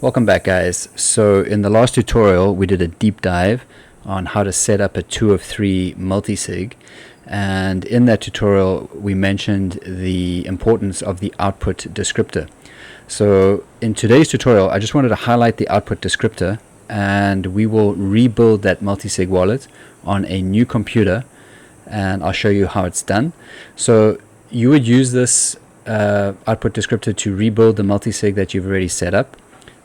Welcome back, guys. So in the last tutorial we did a deep dive on how to set up a 2 of 3 multisig, and in that tutorial we mentioned the importance of the output descriptor. So in today's tutorial I just wanted to highlight the output descriptor, and we will rebuild that multisig wallet on a new computer, and I'll show you how it's done. So you would use this output descriptor to rebuild the multisig that you've already set up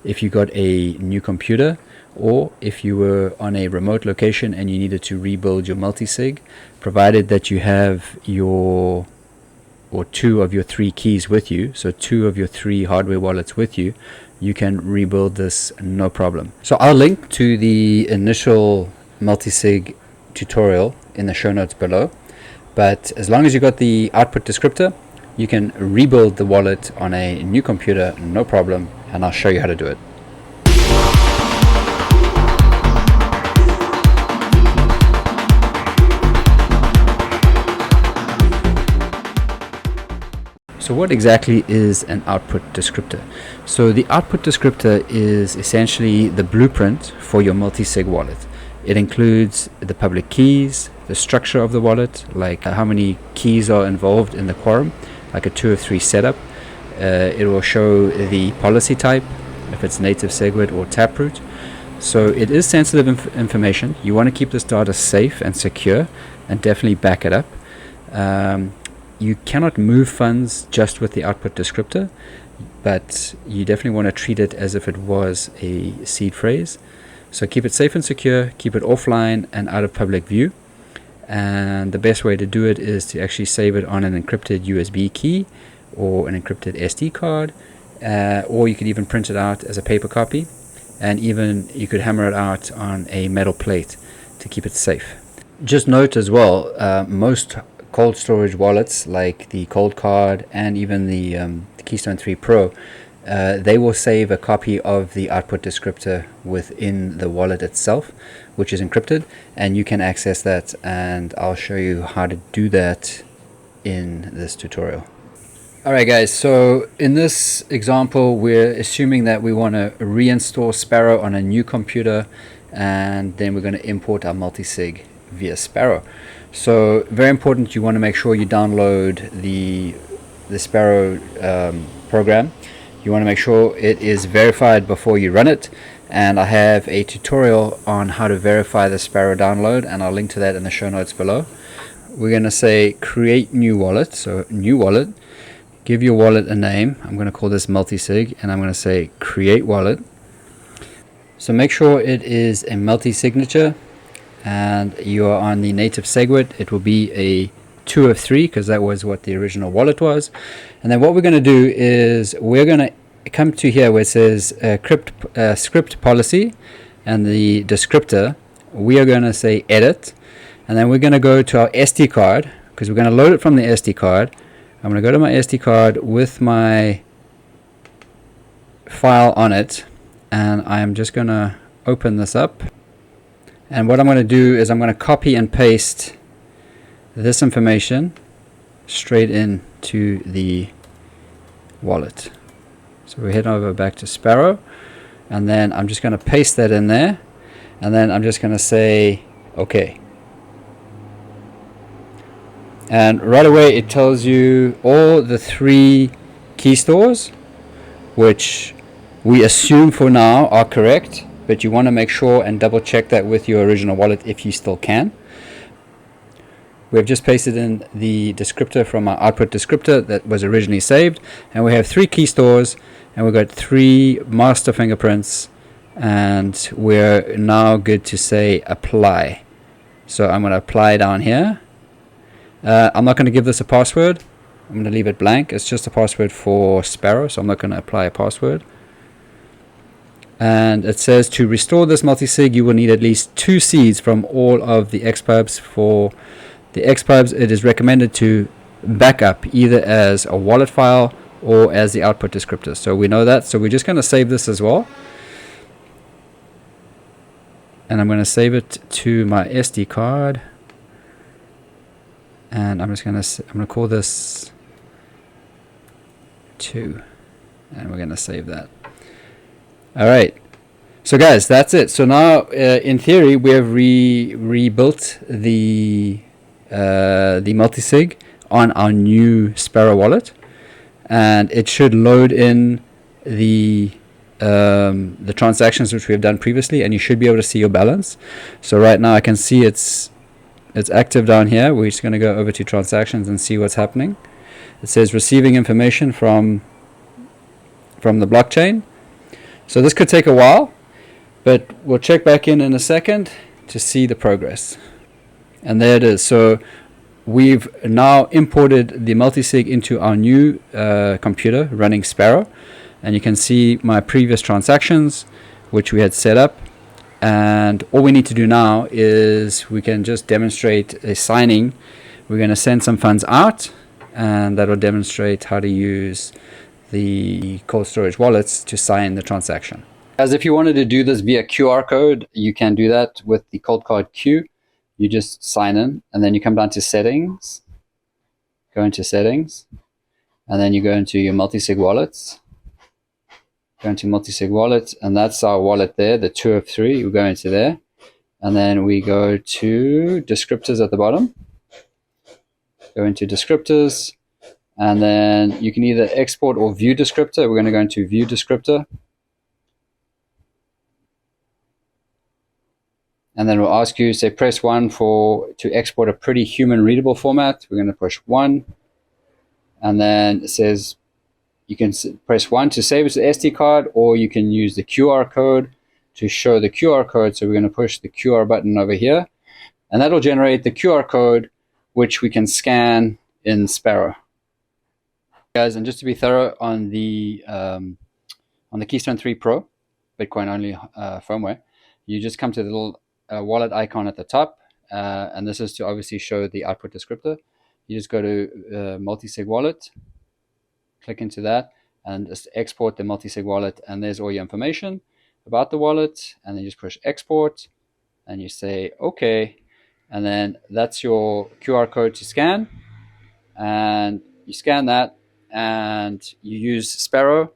if you got a new computer, or if you were on a remote location and you needed to rebuild your multisig, provided that you have your 2 of your 3 keys with you, so 2 of your 3 hardware wallets with you, you can rebuild this no problem. So I'll link to the initial multisig tutorial in the show notes below, but as long as you got the output descriptor, you can rebuild the wallet on a new computer no problem, and I'll show you how to do it. So what exactly is an output descriptor? So the output descriptor is essentially the blueprint for your multisig wallet. It includes the public keys, the structure of the wallet, like how many keys are involved in the quorum, like a 2 of 3 setup. It will show the policy type, if it's native SegWit or Taproot. So it is sensitive information. You want to keep this data safe and secure, and definitely back it up. You cannot move funds just with the output descriptor, but you definitely want to treat it as if it was a seed phrase. So keep it safe and secure, keep it offline and out of public view. And the best way to do it is to actually save it on an encrypted USB key or an encrypted SD card, or you could even print it out as a paper copy, and even you could hammer it out on a metal plate to keep it safe. Just note as well, most cold storage wallets like the Coldcard and even the Keystone 3 Pro, they will save a copy of the output descriptor within the wallet itself, which is encrypted, and you can access that, and I'll show you how to do that in this tutorial. Alright guys, so in this example we're assuming that we want to reinstall Sparrow on a new computer, and then we're going to import our multisig via Sparrow. So very important, you want to make sure you download the Sparrow program. You want to make sure it is verified before you run it, and I have a tutorial on how to verify the Sparrow download, and I'll link to that in the show notes below. We're going to say create new wallet, so new wallet. Give your wallet a name. I'm going to call this multisig, and I'm going to say create wallet. So make sure it is a multi-signature, and you are on the native SegWit. It will be a 2 of 3 because that was what the original wallet was. And then what we're going to do is we're going to come to here where it says script policy and the descriptor. We are going to say edit, and then we're going to go to our SD card because we're going to load it from the SD card. I'm going to go to my SD card with my file on it, and I am just going to open this up. And what I'm going to do is I'm going to copy and paste this information straight into the wallet. So we head over back to Sparrow, and then I'm just going to paste that in there, and then I'm just going to say OK. And right away it tells you all the 3 key stores, which we assume for now are correct, but you want to make sure and double check that with your original wallet if you still can. We've just pasted in the descriptor from our output descriptor that was originally saved, and we have 3 key stores, and we've got 3 master fingerprints, and we're now good to say apply. So I'm going to apply down here. I'm not going to give this a password. I'm going to leave it blank. It's just a password for Sparrow, so I'm not going to apply a password. And it says to restore this multisig you will need at least 2 seeds from all of the XPubs. For the XPubs it is recommended to back up either as a wallet file or as the output descriptor. So we know that, so we're just going to save this as well. And I'm going to save it to my SD card. And I'm going to call this 2, and we're going to save that. All right. So guys, that's it. So now, in theory, we have rebuilt the multisig on our new Sparrow wallet, and it should load in the transactions which we have done previously, and you should be able to see your balance. So right now, I can see it's active down here. We're just going to go over to transactions and see what's happening. It says receiving information from the blockchain. So this could take a while, but we'll check back in a second to see the progress. And there it is. So we've now imported the multisig into our new computer running Sparrow, and you can see my previous transactions which we had set up. And all we need to do now is we can just demonstrate a signing. We're going to send some funds out, and that will demonstrate how to use the cold storage wallets to sign the transaction. As if you wanted to do this via QR code, you can do that with the Coldcard Q. You just sign in, and then you come down to settings, go into settings, and then you go into your multisig wallets. Go into multisig wallet, and that's our wallet there, the 2 of 3. We go into there, and then we go to descriptors at the bottom. Go into descriptors, and then you can either export or view descriptor. We're going to go into view descriptor, and then we'll ask you, say, press 1 to export a pretty human readable format. We're going to push 1, and then it says you can press 1 to save it to the SD card, or you can use the QR code to show the QR code. So we're going to push the QR button over here, and that'll generate the QR code, which we can scan in Sparrow. Guys, and just to be thorough on the Keystone 3 Pro, Bitcoin only firmware, you just come to the little wallet icon at the top, and this is to obviously show the output descriptor. You just go to multisig wallet, click into that, and just export the multisig wallet, and there's all your information about the wallet, and then you just push export, and you say okay, and then that's your QR code to scan, and you scan that, and you use Sparrow.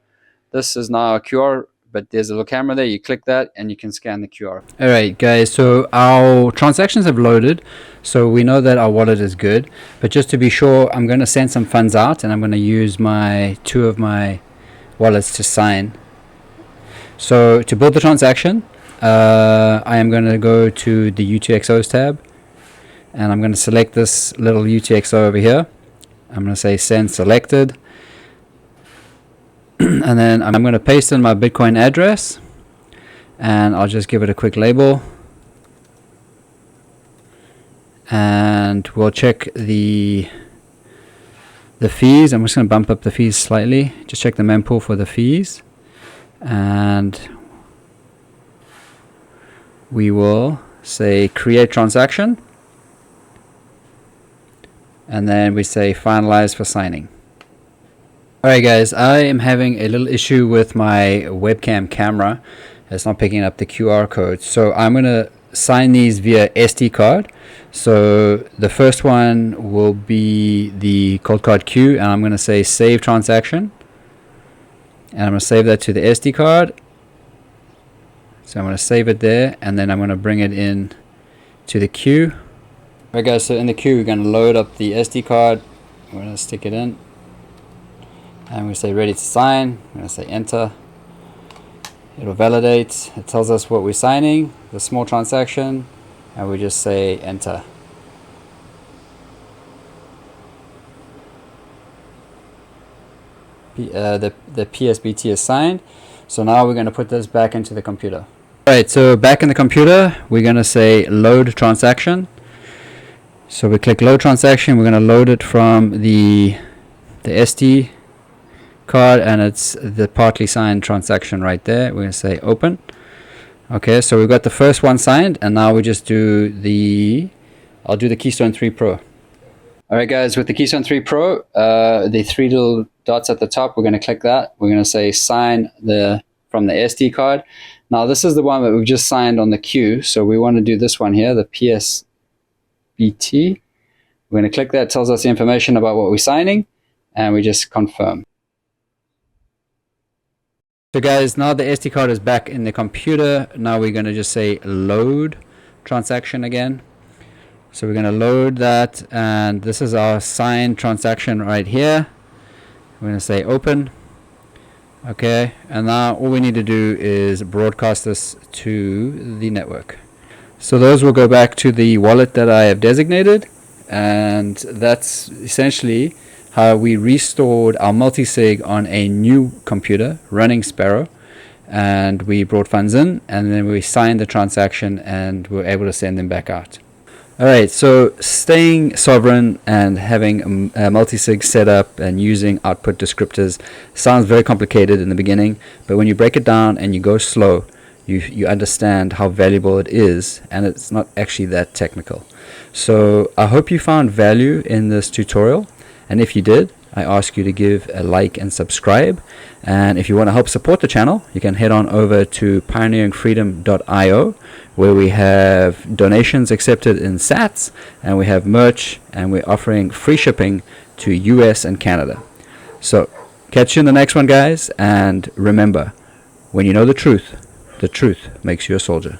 This is now a QR, but there's a little camera there. You click that, and you can scan the QR. All right, guys, so our transactions have loaded, so we know that our wallet is good. But just to be sure, I'm going to send some funds out, and I'm going to use my 2 of my wallets to sign. So to build the transaction, I am going to go to the UTXOs tab, and I'm going to select this little UTXO over here. I'm going to say send selected. And then I'm going to paste in my Bitcoin address, and I'll just give it a quick label, and we'll check the fees. I'm just going to bump up the fees slightly. Just check the mempool for the fees, and we will say create transaction, and then we say finalize for signing. Alright guys, I am having a little issue with my webcam camera. It's not picking up the QR code. So I'm going to sign these via SD card. So the first one will be the Coldcard Q, and I'm going to say save transaction. And I'm going to save that to the SD card. So I'm going to save it there, and then I'm going to bring it in to the queue. Alright guys, so in the queue we're going to load up the SD card. We're going to stick it in. And we're going to say ready to sign. We're going to say enter. It'll validate. It tells us what we're signing, the small transaction, and we just say enter. The PSBT is signed. So now we're going to put this back into the computer. Alright, so back in the computer, we're going to say load transaction. So we click load transaction. We're going to load it from the SD card, and it's the partly signed transaction right there. We're going to say open. Okay, so we've got the first one signed, and now we just do I'll do the Keystone 3 Pro. Alright guys, with the Keystone 3 Pro, the 3 little dots at the top, we're going to click that. We're going to say sign from the SD card. Now this is the one that we've just signed on the queue, so we want to do this one here, the PSBT. We're going to click that. It tells us the information about what we're signing, and we just confirm. So guys, now the SD card is back in the computer. Now we're going to just say load transaction again. So we're going to load that, and this is our signed transaction right here. We're going to say open. Okay, and now all we need to do is broadcast this to the network. So those will go back to the wallet that I have designated, and that's essentially how we restored our multisig on a new computer running Sparrow, and we brought funds in, and then we signed the transaction, and we were able to send them back out. Alright, so staying sovereign and having a multisig set up and using output descriptors sounds very complicated in the beginning, but when you break it down and you go slow, you understand how valuable it is, and it's not actually that technical. So I hope you found value in this tutorial, and if you did, I ask you to give a like and subscribe. And if you want to help support the channel, you can head on over to pioneeringfreedom.io, where we have donations accepted in sats, and we have merch, and we're offering free shipping to US and Canada. So catch you in the next one, guys, and remember, when you know the truth makes you a soldier.